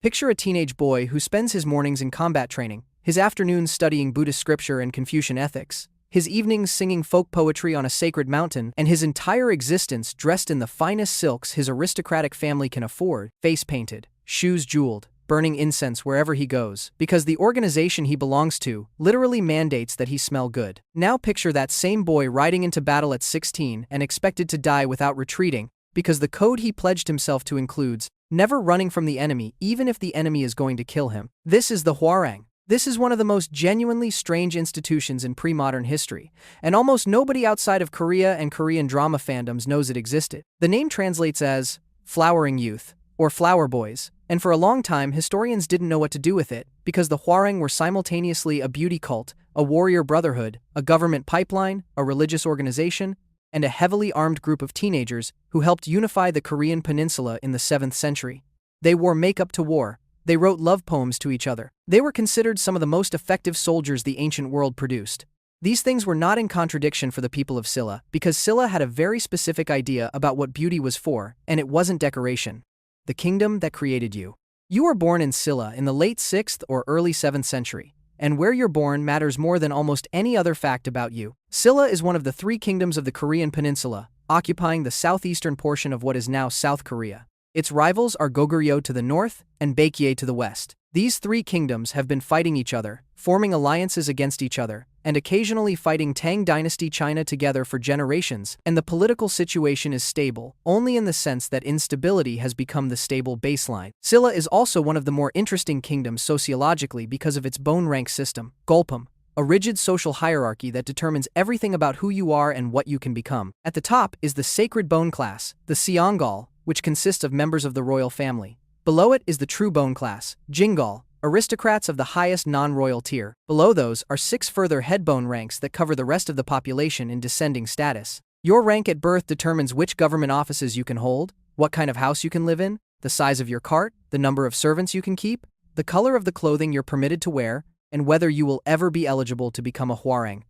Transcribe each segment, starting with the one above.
Picture a teenage boy who spends his mornings in combat training, his afternoons studying Buddhist scripture and Confucian ethics, his evenings singing folk poetry on a sacred mountain, and his entire existence dressed in the finest silks his aristocratic family can afford, face painted, shoes jeweled, burning incense wherever he goes, because the organization he belongs to literally mandates that he smell good. Now picture that same boy riding into battle at 16 and expected to die without retreating, because the code he pledged himself to includes never running from the enemy even if the enemy is going to kill him. This is the Hwarang. This is one of the most genuinely strange institutions in pre-modern history, and almost nobody outside of Korea and Korean drama fandoms knows it existed. The name translates as flowering youth or flower boys, and for a long time historians didn't know what to do with it, because the Hwarang were simultaneously a beauty cult, a warrior brotherhood, a government pipeline, a religious organization, and a heavily armed group of teenagers who helped unify the Korean peninsula in the 7th century. They wore makeup to war. They wrote love poems to each other. They were considered some of the most effective soldiers the ancient world produced. These things were not in contradiction for the people of Silla, because Silla had a very specific idea about what beauty was for, and it wasn't decoration. The kingdom that created you. You were born in Silla in the late 6th or early 7th century, and where you're born matters more than almost any other fact about you. Silla is one of the 3 kingdoms of the Korean peninsula, occupying the southeastern portion of what is now South Korea. Its rivals are Goguryeo to the north and Baekje to the west. These 3 kingdoms have been fighting each other, forming alliances against each other, and occasionally fighting Tang Dynasty China together for generations, and the political situation is stable, only in the sense that instability has become the stable baseline. Silla is also one of the more interesting kingdoms sociologically because of its bone rank system, Golpum, a rigid social hierarchy that determines everything about who you are and what you can become. At the top is the sacred bone class, the Seongal, which consists of members of the royal family. Below it is the true bone class, Jingal, aristocrats of the highest non-royal tier. Below those are 6 further headbone ranks that cover the rest of the population in descending status. Your rank at birth determines which government offices you can hold, what kind of house you can live in, the size of your cart, the number of servants you can keep, the color of the clothing you're permitted to wear, and whether you will ever be eligible to become a Hwarang.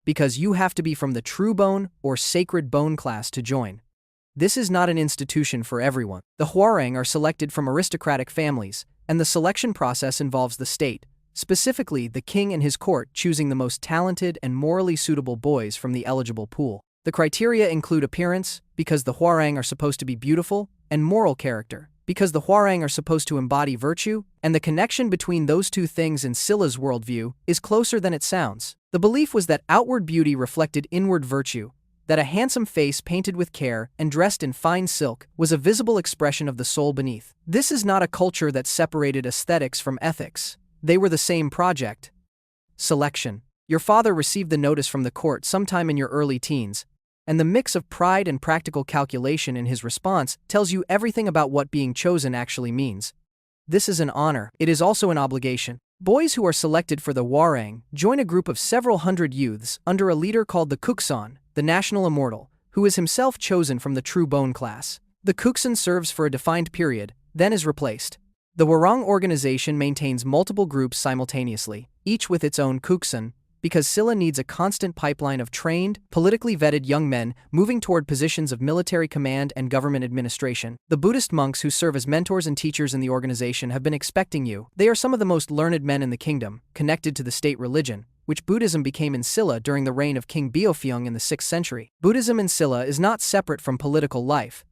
Because you have to be from the true bone or sacred bone class to join. This is not an institution for everyone. The Hwarang are selected from aristocratic families, and the selection process involves the state, specifically the king and his court choosing the most talented and morally suitable boys from the eligible pool. The criteria include appearance, because the Hwarang are supposed to be beautiful, and moral character, because the Hwarang are supposed to embody virtue, and the connection between those 2 things in Silla's worldview is closer than it sounds. The belief was that outward beauty reflected inward virtue, that a handsome face painted with care and dressed in fine silk was a visible expression of the soul beneath. This is not a culture that separated aesthetics from ethics. They were the same project. Selection. Your father received the notice from the court sometime in your early teens, and the mix of pride and practical calculation in his response tells you everything about what being chosen actually means. This is an honor. It is also an obligation. Boys who are selected for the Hwarang join a group of several hundred youths under a leader called the Kuksan, the national immortal, who is himself chosen from the true bone class. The Kuksan serves for a defined period, then is replaced. The Hwarang organization maintains multiple groups simultaneously, each with its own Kuksan, because Silla needs a constant pipeline of trained, politically vetted young men moving toward positions of military command and government administration. The Buddhist monks who serve as mentors and teachers in the organization have been expecting you. They are some of the most learned men in the kingdom, connected to the state religion, which Buddhism became in Silla during the reign of King Beopheung in the 6th century. Buddhism in Silla is not separate from political life.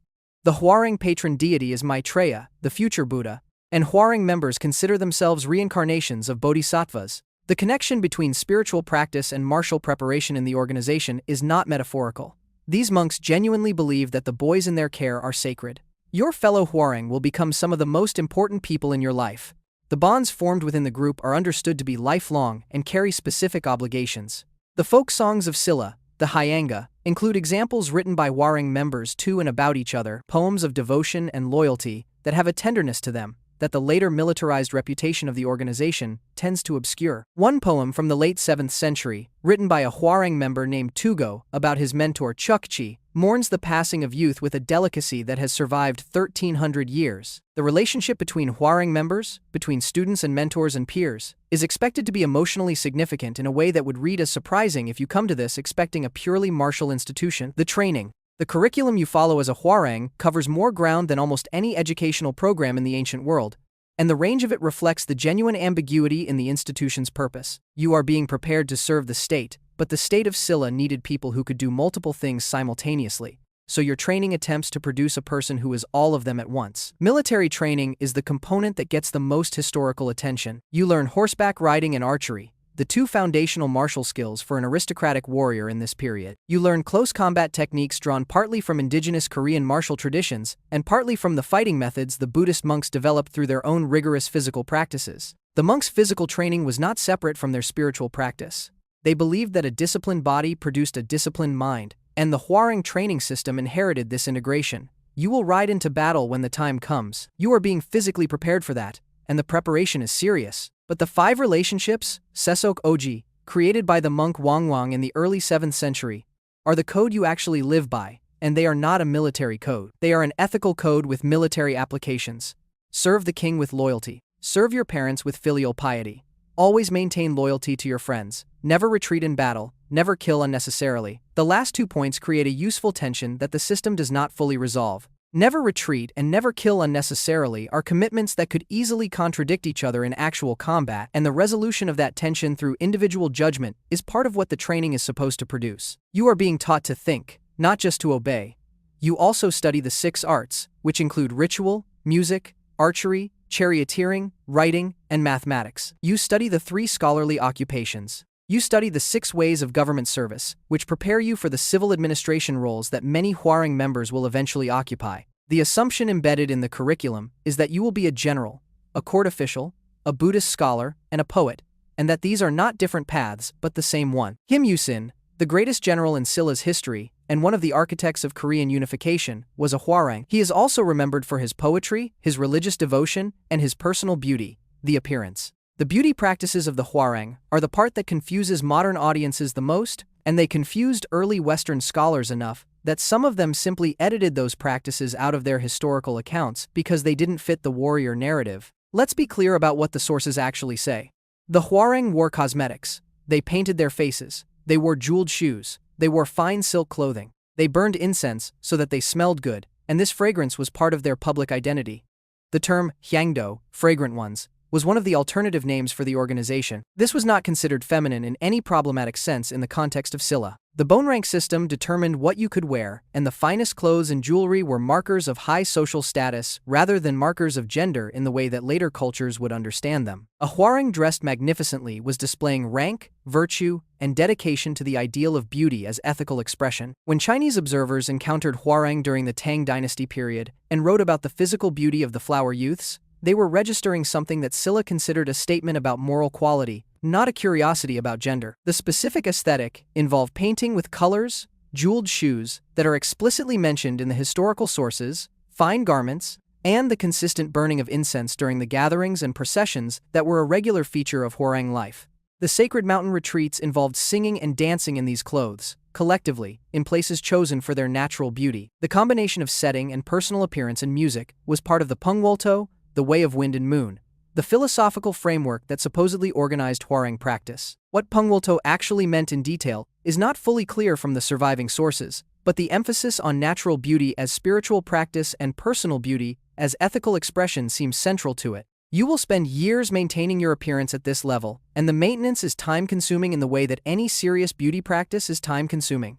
The Hwarang patron deity is Maitreya, the future Buddha, and Hwarang members consider themselves reincarnations of bodhisattvas. The connection between spiritual practice and martial preparation in the organization is not metaphorical. These monks genuinely believe that the boys in their care are sacred. Your fellow Hwarang will become some of the most important people in your life. The bonds formed within the group are understood to be lifelong and carry specific obligations. The folk songs of Silla, the Hyanga, include examples written by Hwarang members to and about each other, poems of devotion and loyalty that have a tenderness to them that the later militarized reputation of the organization tends to obscure. One poem from the late 7th century, written by a Hwarang member named Tugo about his mentor Chukchi, mourns the passing of youth with a delicacy that has survived 1,300 years. The relationship between Hwarang members, between students and mentors and peers, is expected to be emotionally significant in a way that would read as surprising if you come to this expecting a purely martial institution. The training. The curriculum you follow as a Hwarang covers more ground than almost any educational program in the ancient world, and the range of it reflects the genuine ambiguity in the institution's purpose. You are being prepared to serve the state, but the state of Silla needed people who could do multiple things simultaneously. So your training attempts to produce a person who is all of them at once. Military training is the component that gets the most historical attention. You learn horseback riding and archery, the two foundational martial skills for an aristocratic warrior in this period. You learn close combat techniques drawn partly from indigenous Korean martial traditions and partly from the fighting methods the Buddhist monks developed through their own rigorous physical practices. The monks' physical training was not separate from their spiritual practice. They believed that a disciplined body produced a disciplined mind, and the Hwarang training system inherited this integration. You will ride into battle when the time comes. You are being physically prepared for that, and the preparation is serious. But the 5 relationships, Sesok Oji, created by the monk Wonhwa in the early 7th century, are the code you actually live by, and they are not a military code. They are an ethical code with military applications. Serve the king with loyalty. Serve your parents with filial piety. Always maintain loyalty to your friends. Never retreat in battle. Never kill unnecessarily. The last 2 points create a useful tension that the system does not fully resolve. Never retreat and never kill unnecessarily are commitments that could easily contradict each other in actual combat, and the resolution of that tension through individual judgment is part of what the training is supposed to produce. You are being taught to think, not just to obey. You also study the 6 arts, which include ritual, music, archery, charioteering, writing, and mathematics. You study the 3 scholarly occupations. You study the 6 ways of government service, which prepare you for the civil administration roles that many Hwarang members will eventually occupy. The assumption embedded in the curriculum is that you will be a general, a court official, a Buddhist scholar, and a poet, and that these are not different paths but the same one. Kim Il-sung, the greatest general in Silla's history, and one of the architects of Korean unification, was a Hwarang. He is also remembered for his poetry, his religious devotion, and his personal beauty, the appearance. The beauty practices of the Hwarang are the part that confuses modern audiences the most, and they confused early Western scholars enough that some of them simply edited those practices out of their historical accounts because they didn't fit the warrior narrative. Let's be clear about what the sources actually say. The Hwarang wore cosmetics. They painted their faces. They wore jeweled shoes. They wore fine silk clothing. They burned incense so that they smelled good, and this fragrance was part of their public identity. The term hyangdo, fragrant ones, was one of the alternative names for the organization. This was not considered feminine in any problematic sense in the context of Silla. The bone rank system determined what you could wear, and the finest clothes and jewelry were markers of high social status rather than markers of gender in the way that later cultures would understand them. A Hwarang dressed magnificently was displaying rank, virtue, and dedication to the ideal of beauty as ethical expression. When Chinese observers encountered Hwarang during the Tang dynasty period and wrote about the physical beauty of the flower youths, they were registering something that Silla considered a statement about moral quality, not a curiosity about gender. The specific aesthetic involved painting with colors, jeweled shoes that are explicitly mentioned in the historical sources, fine garments, and the consistent burning of incense during the gatherings and processions that were a regular feature of Hwarang life. The sacred mountain retreats involved singing and dancing in these clothes, collectively, in places chosen for their natural beauty. The combination of setting and personal appearance and music was part of the Pungwolto, the way of wind and moon, the philosophical framework that supposedly organized Hwarang practice. What Pungwolto actually meant in detail is not fully clear from the surviving sources, but the emphasis on natural beauty as spiritual practice and personal beauty as ethical expression seems central to it. You will spend years maintaining your appearance at this level, and the maintenance is time-consuming in the way that any serious beauty practice is time-consuming.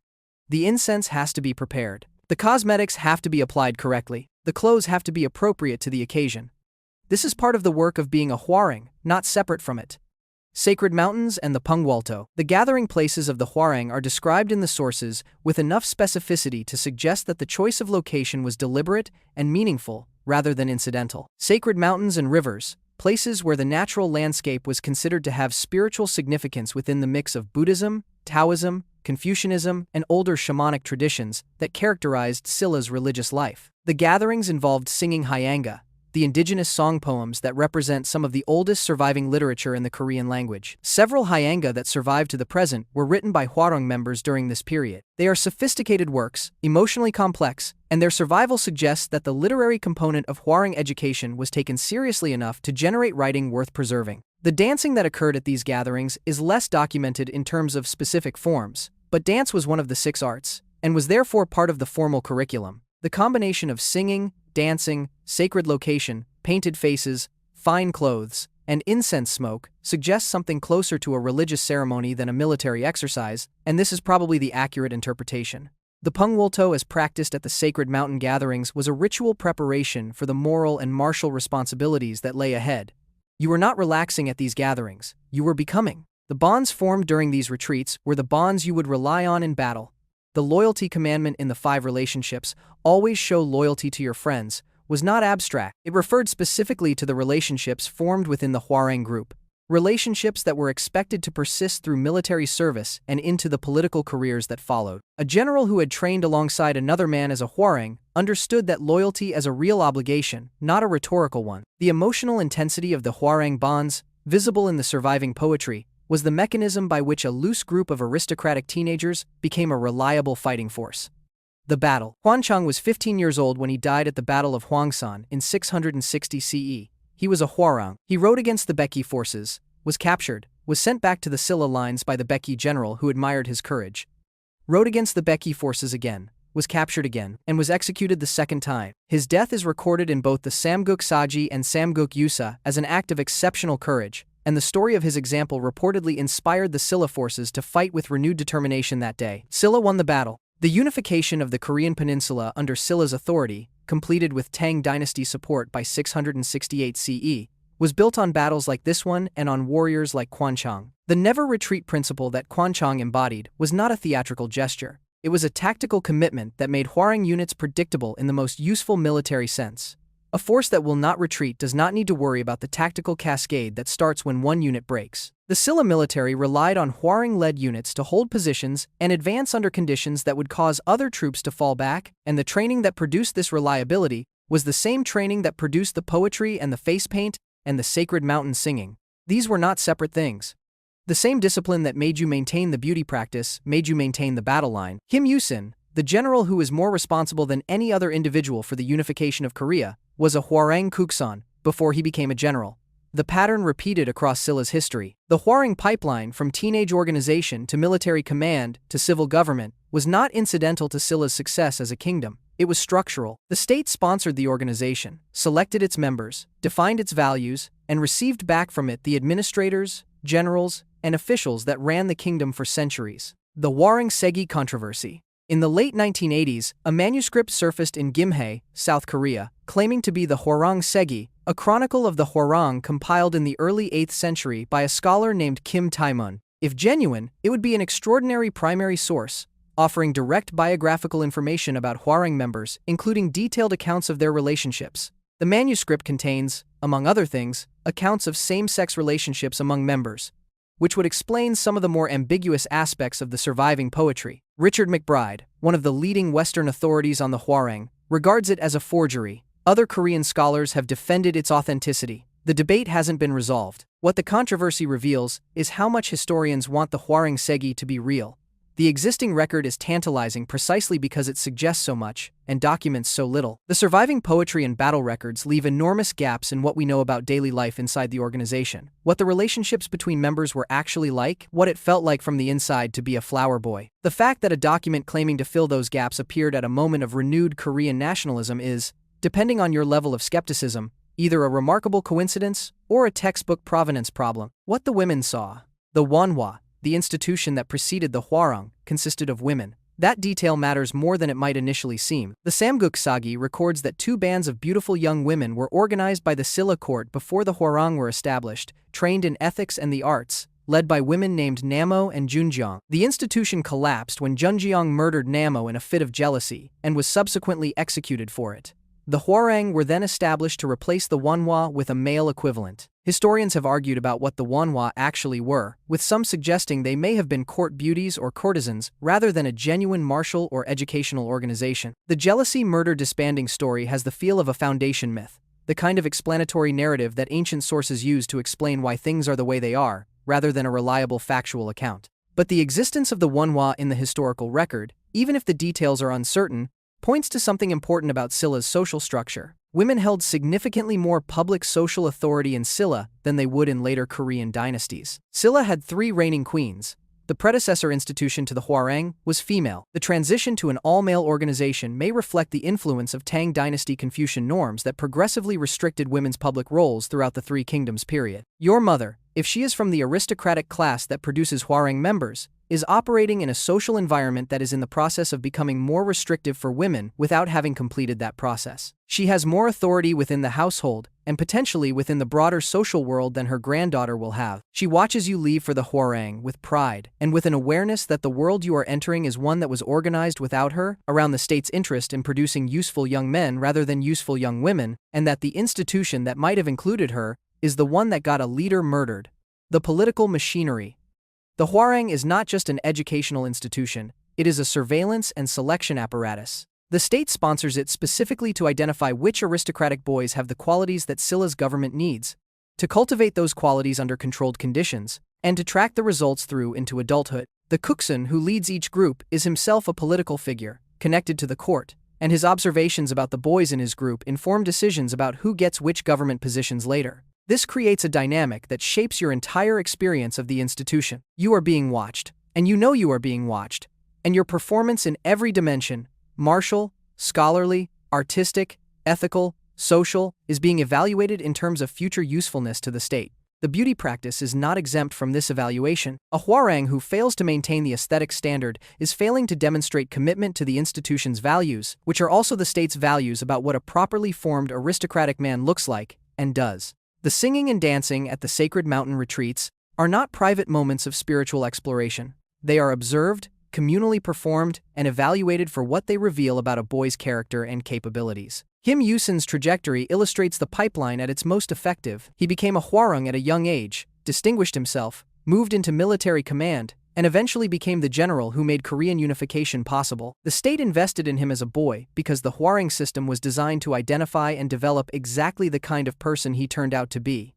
The incense has to be prepared. The cosmetics have to be applied correctly. The clothes have to be appropriate to the occasion. This is part of the work of being a Hwarang, not separate from it. Sacred mountains and the Pungwolto. The gathering places of the Hwarang are described in the sources with enough specificity to suggest that the choice of location was deliberate and meaningful, rather than incidental. Sacred mountains and rivers, places where the natural landscape was considered to have spiritual significance within the mix of Buddhism, Taoism, Confucianism, and older shamanic traditions that characterized Silla's religious life. The gatherings involved singing hyanga, the indigenous song poems that represent some of the oldest surviving literature in the Korean language. Several hyanga that survive to the present were written by Hwarang members during this period. They are sophisticated works, emotionally complex, and their survival suggests that the literary component of Hwarang education was taken seriously enough to generate writing worth preserving. The dancing that occurred at these gatherings is less documented in terms of specific forms, but dance was one of the 6 arts, and was therefore part of the formal curriculum. The combination of singing, dancing, sacred location, painted faces, fine clothes, and incense smoke suggests something closer to a religious ceremony than a military exercise, and this is probably the accurate interpretation. The Pungwolto, as practiced at the sacred mountain gatherings, was a ritual preparation for the moral and martial responsibilities that lay ahead. You were not relaxing at these gatherings, you were becoming. The bonds formed during these retreats were the bonds you would rely on in battle. The loyalty commandment in the 5 relationships, always show loyalty to your friends, was not abstract. It referred specifically to the relationships formed within the Hwarang group, relationships that were expected to persist through military service and into the political careers that followed. A general who had trained alongside another man as a Hwarang understood that loyalty as a real obligation, not a rhetorical one. The emotional intensity of the Hwarang bonds, visible in the surviving poetry, was the mechanism by which a loose group of aristocratic teenagers became a reliable fighting force. The battle. Huanchang was 15 years old when he died at the Battle of Huangsan in 660 CE. He was a Hwarang. He rode against the Baekje forces, was captured, was sent back to the Silla lines by the Baekje general who admired his courage, rode against the Baekje forces again, was captured again, and was executed the second time. His death is recorded in both the Samguk Sagi and Samguk Yusa as an act of exceptional courage, and the story of his example reportedly inspired the Silla forces to fight with renewed determination that day. Silla won the battle. The unification of the Korean peninsula under Silla's authority, completed with Tang dynasty support by 668 CE, was built on battles like this one and on warriors like Kwanchang. The never-retreat principle that Kwanchang embodied was not a theatrical gesture. It was a tactical commitment that made Hwarang units predictable in the most useful military sense. A force that will not retreat does not need to worry about the tactical cascade that starts when one unit breaks. The Silla military relied on Hwarang-led units to hold positions and advance under conditions that would cause other troops to fall back, and the training that produced this reliability was the same training that produced the poetry and the face paint and the sacred mountain singing. These were not separate things. The same discipline that made you maintain the beauty practice made you maintain the battle line. Kim Yusin, the general who is more responsible than any other individual for the unification of Korea, was a Hwarang Kuksan before he became a general. The pattern repeated across Silla's history. The Hwarang pipeline, from teenage organization to military command to civil government, was not incidental to Silla's success as a kingdom. It was structural. The state sponsored the organization, selected its members, defined its values, and received back from it the administrators, generals, and officials that ran the kingdom for centuries. The Hwarang Segi controversy. In the late 1980s, a manuscript surfaced in Gimhae, South Korea, claiming to be the Hwarang Segi, a chronicle of the Hwarang compiled in the early 8th century by a scholar named Kim Taemun. If genuine, it would be an extraordinary primary source, offering direct biographical information about Hwarang members, including detailed accounts of their relationships. The manuscript contains, among other things, accounts of same-sex relationships among members, which would explain some of the more ambiguous aspects of the surviving poetry. Richard McBride, one of the leading Western authorities on the Hwarang, regards it as a forgery. Other Korean scholars have defended its authenticity. The debate hasn't been resolved. What the controversy reveals is how much historians want the Hwarang Segi to be real. The existing record is tantalizing precisely because it suggests so much and documents so little. The surviving poetry and battle records leave enormous gaps in what we know about daily life inside the organization, what the relationships between members were actually like, what it felt like from the inside to be a flower boy. The fact that a document claiming to fill those gaps appeared at a moment of renewed Korean nationalism is, depending on your level of skepticism, either a remarkable coincidence or a textbook provenance problem. What the women saw. The Wonhwa, the institution that preceded the Hwarang, consisted of women. That detail matters more than it might initially seem. The Samguk Sagi records that 2 bands of beautiful young women were organized by the Silla court before the Hwarang were established, trained in ethics and the arts, led by women named Namo and Junjeong. The institution collapsed when Junjeong murdered Namo in a fit of jealousy, and was subsequently executed for it. The Hwarang were then established to replace the Wonhwa with a male equivalent. Historians have argued about what the Wonhwa actually were, with some suggesting they may have been court beauties or courtesans rather than a genuine martial or educational organization. The jealousy murder disbanding story has the feel of a foundation myth, the kind of explanatory narrative that ancient sources use to explain why things are the way they are, rather than a reliable factual account. But the existence of the Wonhwa in the historical record, even if the details are uncertain, points to something important about Silla's social structure. Women held significantly more public social authority in Silla than they would in later Korean dynasties. Silla had 3 reigning queens, The predecessor institution to the Hwarang was female. The transition to an all-male organization may reflect the influence of Tang dynasty Confucian norms that progressively restricted women's public roles throughout the Three Kingdoms period. Your mother, if she is from the aristocratic class that produces Hwarang members, is operating in a social environment that is in the process of becoming more restrictive for women without having completed that process. She has more authority within the household, and potentially within the broader social world than her granddaughter will have. She watches you leave for the Hwarang with pride, and with an awareness that the world you are entering is one that was organized without her, around the state's interest in producing useful young men rather than useful young women, and that the institution that might have included her is the one that got a leader murdered. The political machinery. The Hwarang is not just an educational institution, it is a surveillance and selection apparatus. The state sponsors it specifically to identify which aristocratic boys have the qualities that Silla's government needs, to cultivate those qualities under controlled conditions, and to track the results through into adulthood. The Kuksun who leads each group is himself a political figure, connected to the court, and his observations about the boys in his group inform decisions about who gets which government positions later. This creates a dynamic that shapes your entire experience of the institution. You are being watched, and you know you are being watched, and your performance in every dimension, martial, scholarly, artistic, ethical, social, is being evaluated in terms of future usefulness to the state. The beauty practice is not exempt from this evaluation. A Hwarang who fails to maintain the aesthetic standard is failing to demonstrate commitment to the institution's values, which are also the state's values about what a properly formed aristocratic man looks like and does. The singing and dancing at the sacred mountain retreats are not private moments of spiritual exploration. They are observed, communally performed, and evaluated for what they reveal about a boy's character and capabilities. Kim Yusin's trajectory illustrates the pipeline at its most effective. He became a Hwarang at a young age, distinguished himself, moved into military command, and eventually became the general who made Korean unification possible. The state invested in him as a boy because the Hwarang system was designed to identify and develop exactly the kind of person he turned out to be.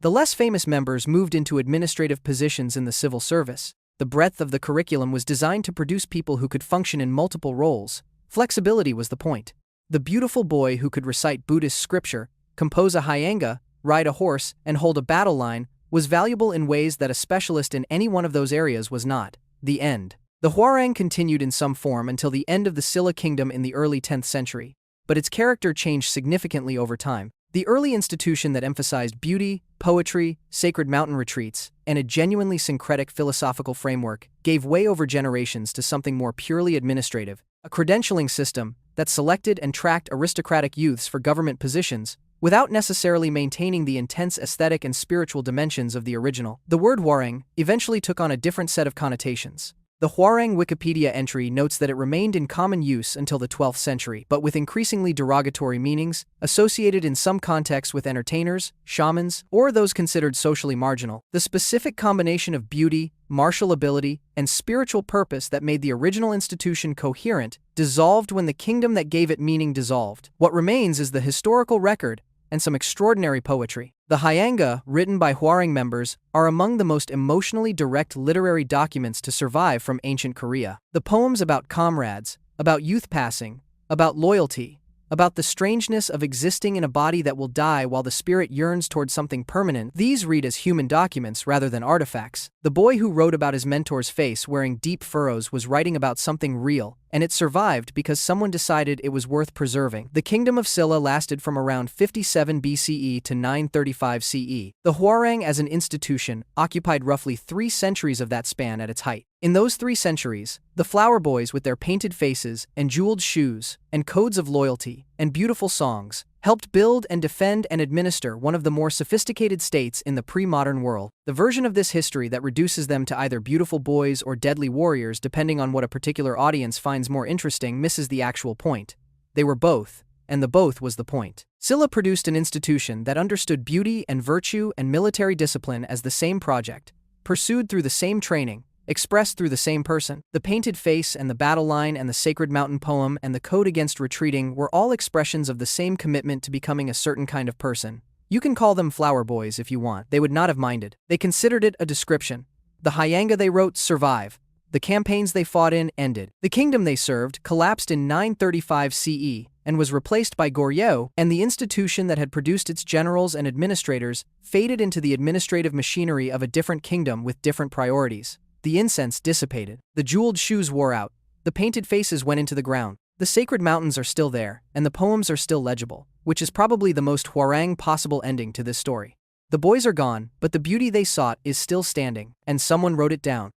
The less famous members moved into administrative positions in the civil service. The breadth of the curriculum was designed to produce people who could function in multiple roles. Flexibility was the point. The beautiful boy who could recite Buddhist scripture, compose a hyanga, ride a horse, and hold a battle line was valuable in ways that a specialist in any one of those areas was not. The end. The Hwarang continued in some form until the end of the Silla kingdom in the early 10th century, but its character changed significantly over time. The early institution that emphasized beauty, poetry, sacred mountain retreats, and a genuinely syncretic philosophical framework gave way over generations to something more purely administrative, a credentialing system that selected and tracked aristocratic youths for government positions, without necessarily maintaining the intense aesthetic and spiritual dimensions of the original. The word Hwarang eventually took on a different set of connotations. The Hwarang Wikipedia entry notes that it remained in common use until the 12th century, but with increasingly derogatory meanings, associated in some contexts with entertainers, shamans, or those considered socially marginal. The specific combination of beauty, martial ability, and spiritual purpose that made the original institution coherent dissolved when the kingdom that gave it meaning dissolved. What remains is the historical record and some extraordinary poetry. The hyanga, written by Hwarang members, are among the most emotionally direct literary documents to survive from ancient Korea. The poems about comrades, about youth passing, about loyalty, about the strangeness of existing in a body that will die while the spirit yearns toward something permanent, these read as human documents rather than artifacts. The boy who wrote about his mentor's face wearing deep furrows was writing about something real, and it survived because someone decided it was worth preserving. The kingdom of Silla lasted from around 57 BCE to 935 CE. The Hwarang as an institution occupied roughly 3 centuries of that span at its height. In those 3 centuries, the flower boys with their painted faces and jeweled shoes and codes of loyalty and beautiful songs helped build and defend and administer one of the more sophisticated states in the pre-modern world. The version of this history that reduces them to either beautiful boys or deadly warriors depending on what a particular audience finds more interesting misses the actual point. They were both, and the both was the point. Silla produced an institution that understood beauty and virtue and military discipline as the same project, pursued through the same training, expressed through the same person. The painted face and the battle line and the sacred mountain poem and the code against retreating were all expressions of the same commitment to becoming a certain kind of person. You can call them flower boys if you want. They would not have minded. They considered it a description. The hyanga they wrote survive. The campaigns they fought in ended. The kingdom they served collapsed in 935 CE and was replaced by Goryeo, and the institution that had produced its generals and administrators faded into the administrative machinery of a different kingdom with different priorities. The incense dissipated. The jeweled shoes wore out. The painted faces went into the ground. The sacred mountains are still there, and the poems are still legible, which is probably the most Hwarang possible ending to this story. The boys are gone, but the beauty they sought is still standing, and someone wrote it down.